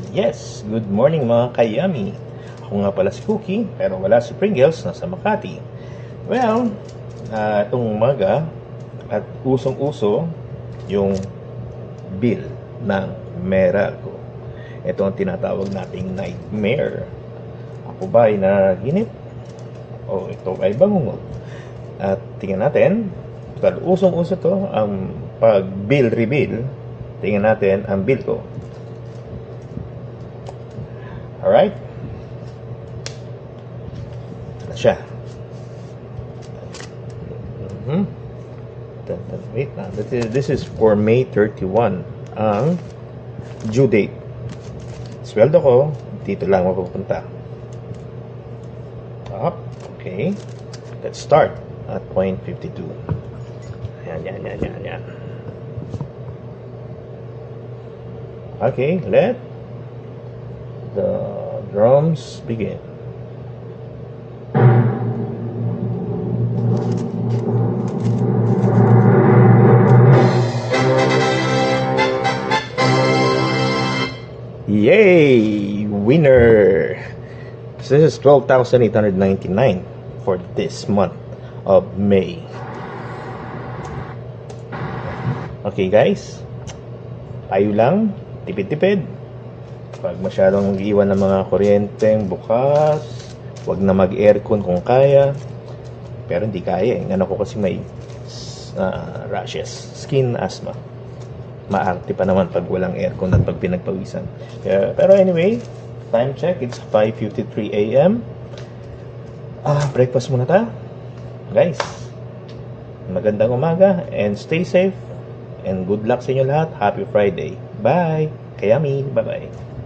Yes, good morning mga kayami. Ako nga pala si Cookie, pero wala si Pringles, nasa Makati. Well, itong umaga at usong-uso yung bill ng Meralco. Ito ang tinatawag nating nightmare. Ako ba ay naginip? O ito ay bangungot? At tingnan natin, dahil usong-uso to ang pag-bill reveal, tingnan natin ang bill ko. Alright? Ito na siya. Wait na. This is for May 31. Ang due date. Sweldo ko, dito lang mapupunta. Up. Okay. Let's start at 0.52. Yan. Okay, let the drums begin. Yay! Winner! So this is 12,899 for this month of May. Okay guys, tayo lang, tipid-tipid. Pag masyadong mag-iwan ng mga kuryenteng bukas, wag na mag-aircon kung kaya. Pero hindi kaya eh. Ano ko kasi may rashes, skin asthma. Maarte pa naman pag walang aircon at pag pinagpawisan. Pero anyway, time check, it's 5:53 a.m. Breakfast muna ta. Guys, magandang umaga and stay safe and good luck sa inyo lahat. Happy Friday. Bye. Kayami. Bye-bye.